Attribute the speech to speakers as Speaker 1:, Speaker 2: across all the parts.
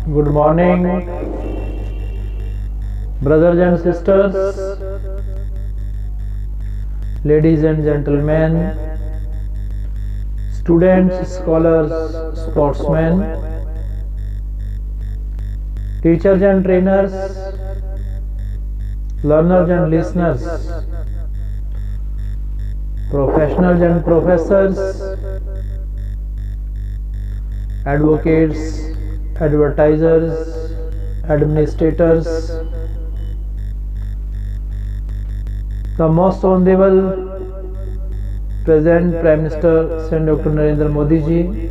Speaker 1: Good morning, brothers and sisters, ladies and gentlemen, students, scholars, sportsmen, teachers and trainers, learners and listeners, professionals and professors, advocates, advertisers, administrators, the most honorable present Prime Minister Sri Dr. Narendra Modi ji,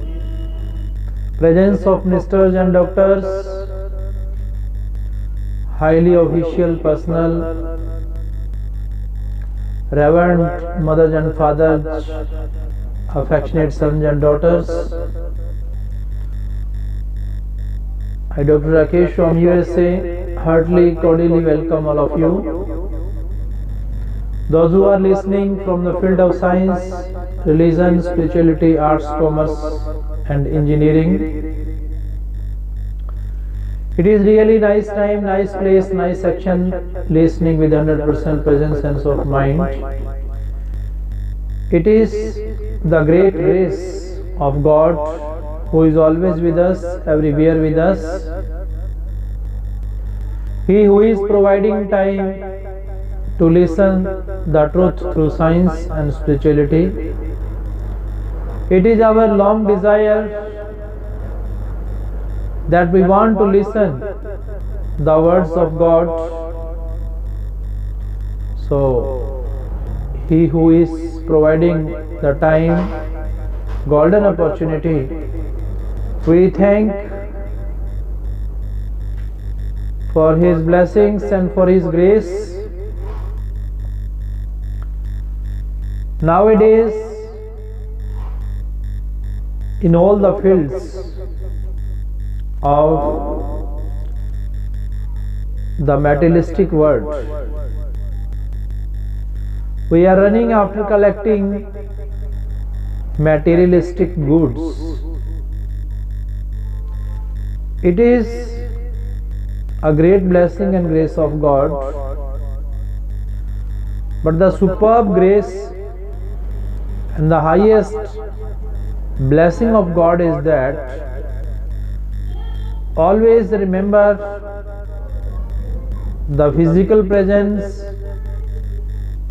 Speaker 1: presence of ministers and doctors, highly official personnel, reverend mothers and fathers, affectionate sons and daughters. I, Dr. Rakesh from USA, heartily, cordially welcome all of you. Those who are listening from the field of science, religion, spirituality, arts, commerce and engineering. It is really nice time, nice place, nice section, listening with 100% present sense of mind. It is the great grace of God who is always with us, everywhere with us. He who is providing time to listen the truth through science and spirituality. It is our long desire that we want to listen the words of God. So he who is providing the time, golden opportunity, we thank for his blessings and for his grace. Nowadays, in all the fields of the materialistic world, we are running after collecting materialistic goods. It is a great blessing and grace of God, but the superb grace and the highest blessing of God is that always remember the physical presence,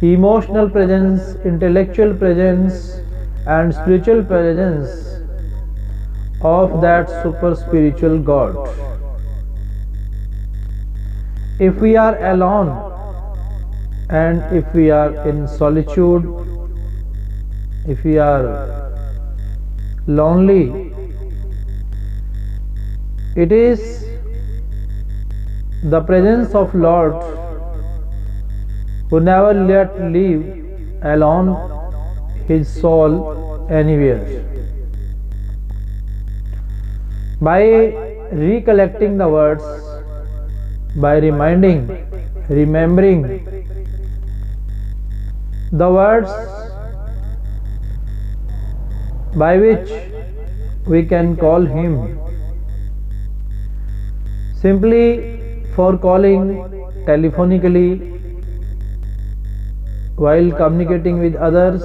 Speaker 1: emotional presence, intellectual presence and spiritual presence of that super spiritual God. If we are alone and if we are in solitude, if we are lonely, it is the presence of Lord who never let leave alone his soul anywhere. By recollecting the words, by remembering the words by which we can call him, simply for calling telephonically while communicating with others,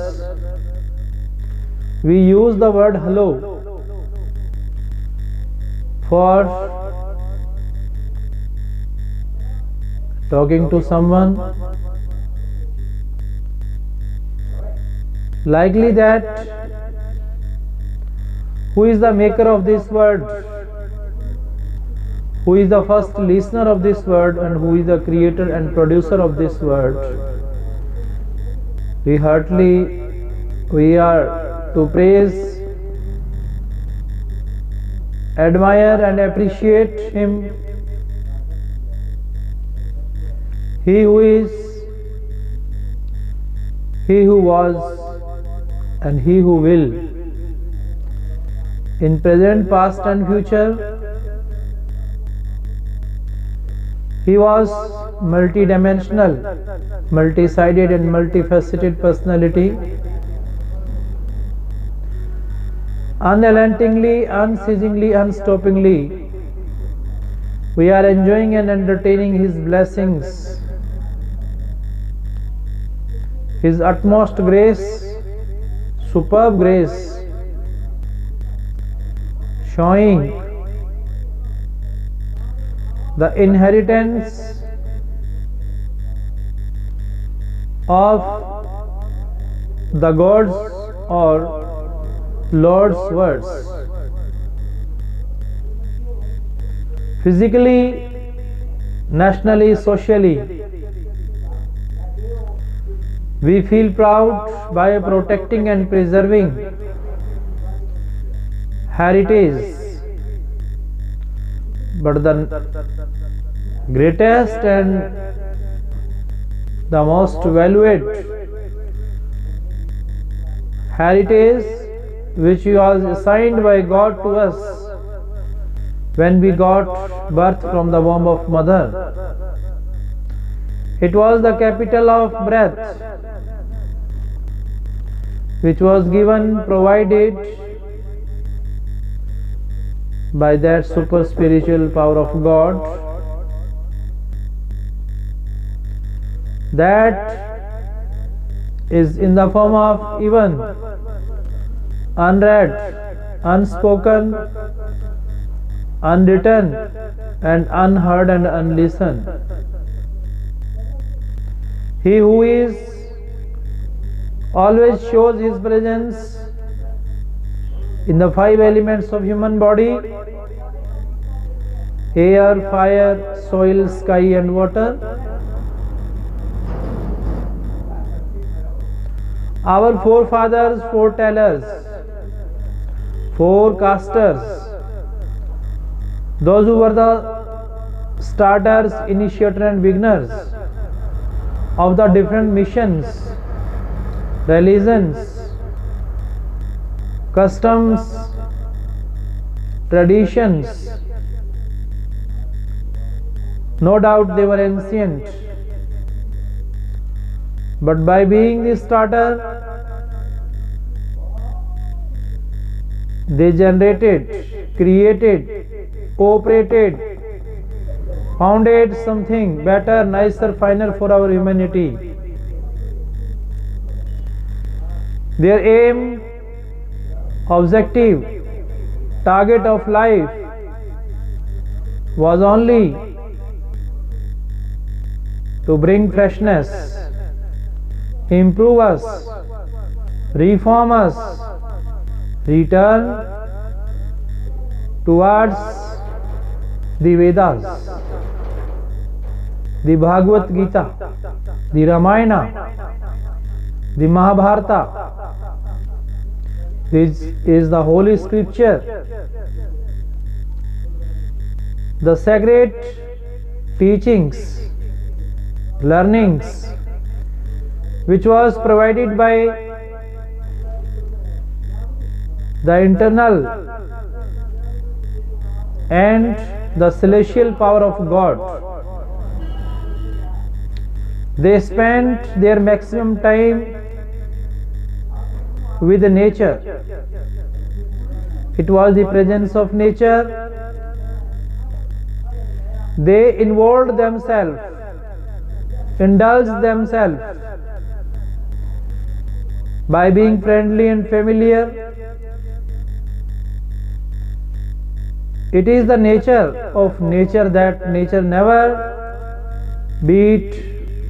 Speaker 1: we use the word hello. For talking to someone, likely that who is the maker of this word, who is the first listener of this word, and who is the creator and producer of this word. We are to praise, admire and appreciate him. He who is, he who was and he who will, in present, past and future. He was multidimensional, multi-sided and multifaceted personality, unrelentingly, unceasingly, unstoppingly We are enjoying and entertaining His blessings, His utmost grace, superb grace, showing the inheritance of the God's or Lord's words. Physically, nationally, socially, we feel proud by protecting and preserving heritage. But the greatest and the most valued heritage which was assigned by God to us when we got birth from the womb of mother. It was the capital of breath which was given, provided by that super spiritual power of God, that is in the form of even unread, unspoken, unwritten, and unheard and unlistened. He who is always shows His presence in the five elements of human body: air, fire, soil, sky, and water. Our forefathers, foretellers, forecasters, those who were the starters, initiators, and beginners of the different missions, religions, customs, traditions. No doubt they were ancient, but by being the starter, they generated, created, operated, founded something better, nicer, finer for our humanity. Their aim, objective, target of life was only to bring freshness, improve us, reform us, return towards the Vedas, the Bhagavad Gita, the Ramayana, the Mahabharata. This is the Holy Scripture, the sacred teachings, learnings, which was provided by the internal and the celestial power of God. They spent their maximum time with nature. It was the presence of nature. They involved themselves, indulged themselves by being friendly and familiar. It is the nature of nature that nature never beat,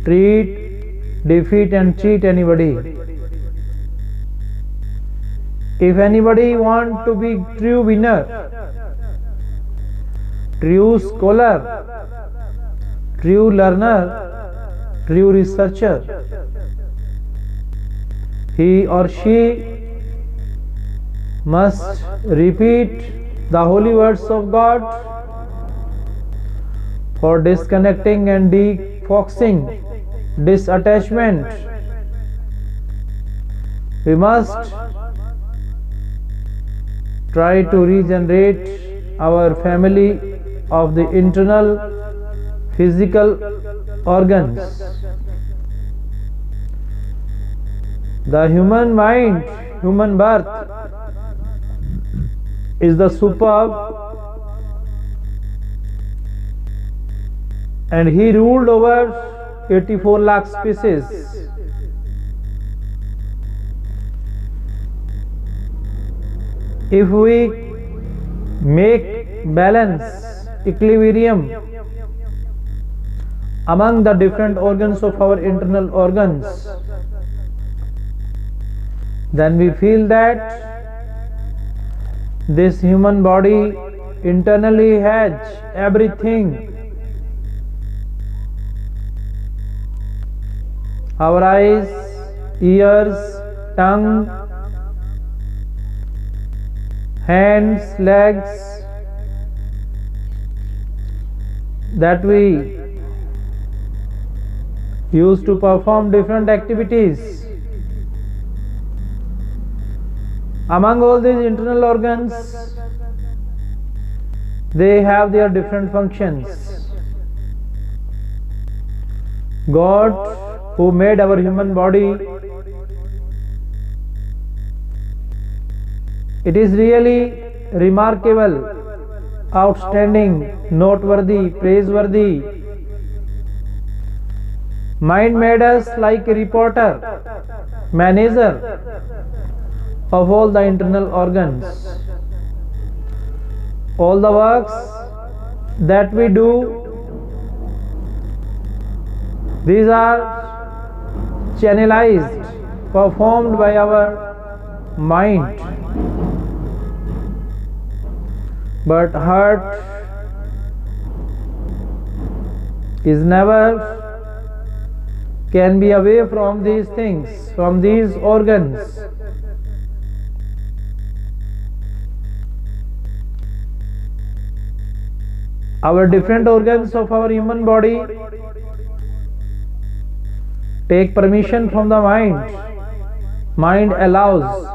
Speaker 1: treat, defeat and cheat anybody. If anybody want to be true winner, true scholar, true learner, true researcher, he or she must repeat the holy words of God for disconnecting and defocusing, disattachment. We must try to regenerate our family of the internal physical organs. The human mind, human birth is the superb and he ruled over 84 lakh species. If we make balance, equilibrium among the different organs of our internal organs, then we feel that this human body internally has everything. Our eyes, ears, tongue, hands, legs, that we use to perform different activities. Among all these internal organs, they have their different functions. God, who made our human body, it is really remarkable, outstanding, noteworthy, praiseworthy. Mind made us like a reporter, manager of all the internal organs. All the works that we do, these are channelized, performed by our mind. But heart is never can be away from these things, from these organs. Our different organs of our human body take permission from the mind. Mind allows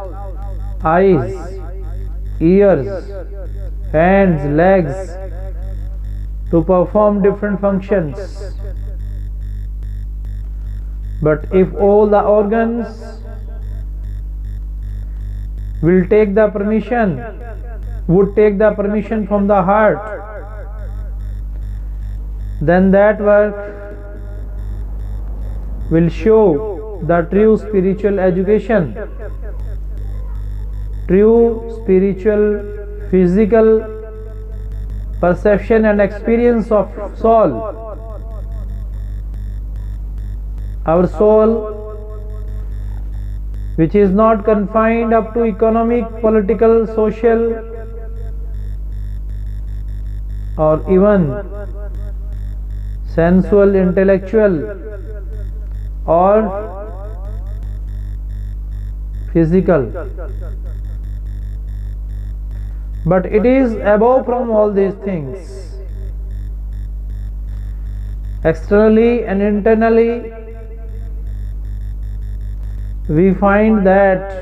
Speaker 1: eyes, ears, hands, legs to perform different functions. But if all the organs will take the permission, would take the permission from the heart, then that work will show the true spiritual education, true spiritual, physical perception and experience of soul. Our soul, which is not confined up to economic, political, social, or even sensual, intellectual, or physical, but it is above from all these things. Externally and internally, we find that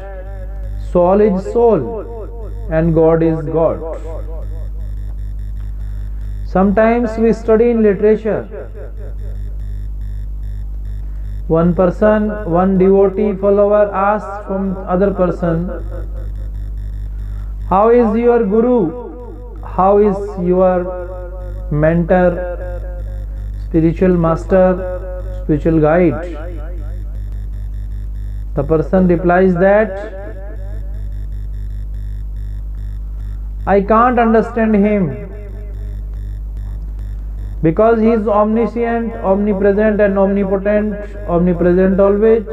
Speaker 1: soul is soul and God is God. Sometimes we study in literature, one person, one devotee follower asks from other person, how is your guru? How is your mentor, spiritual master, spiritual guide? The person replies that I can't understand him because he is omniscient, omnipresent and omnipotent, omnipresent always,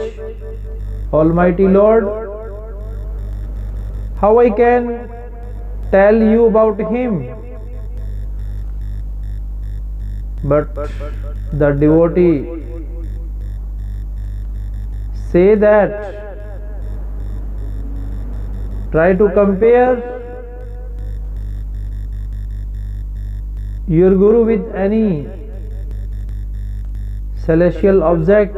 Speaker 1: Almighty Lord. How I can tell you about him? But the devotee say that, try to compare your guru with any celestial object,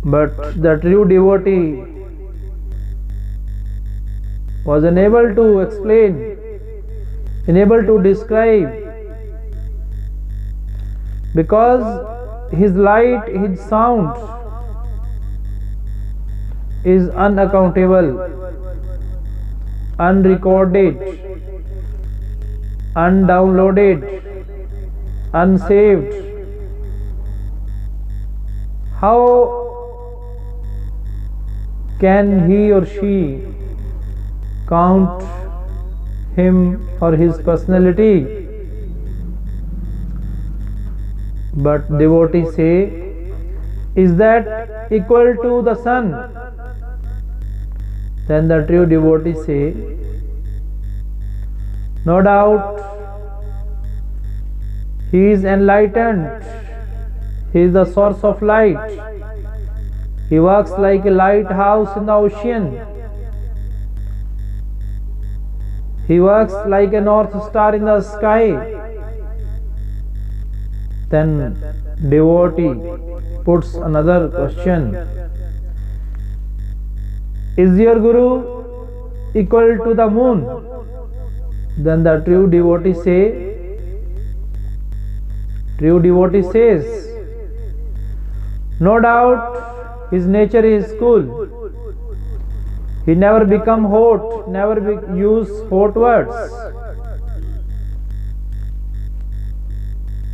Speaker 1: but the true devotee was unable to explain, unable to describe, because his light, his sound is unaccountable, unrecorded, undownloaded, unsaved, how can he or she count him or his personality? But devotees say, is that equal to the sun? Then the true devotees say, no doubt, he is enlightened, he is the source of light, he works like a lighthouse in the ocean, he works like a north star in the sky. Then devotee puts another question, is your guru equal to the moon? Then the true devotee says, no doubt his nature is cool, he never become hot, never use hot words,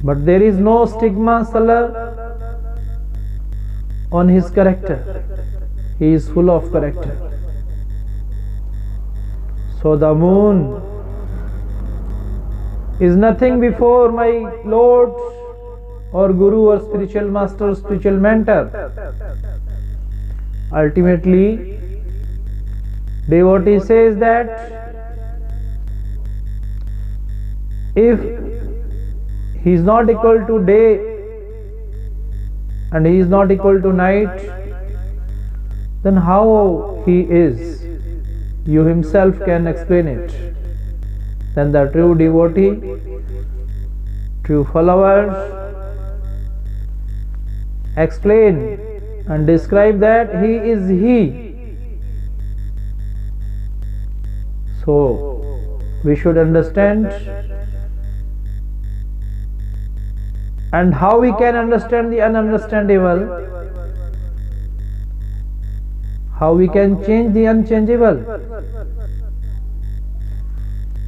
Speaker 1: but there is no stigma color on his character, he is full of character. So the moon is nothing before my Lord or Guru or spiritual master or spiritual mentor. Ultimately, devotee says that if he is not equal to day and he is not equal to night, then how he is? You himself can explain it. Then the true devotee, true followers explain and describe that he is he. So we should understand. And how we can understand the ununderstandable? How we can change the unchangeable?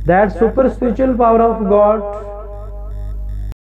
Speaker 1: That super spiritual power of God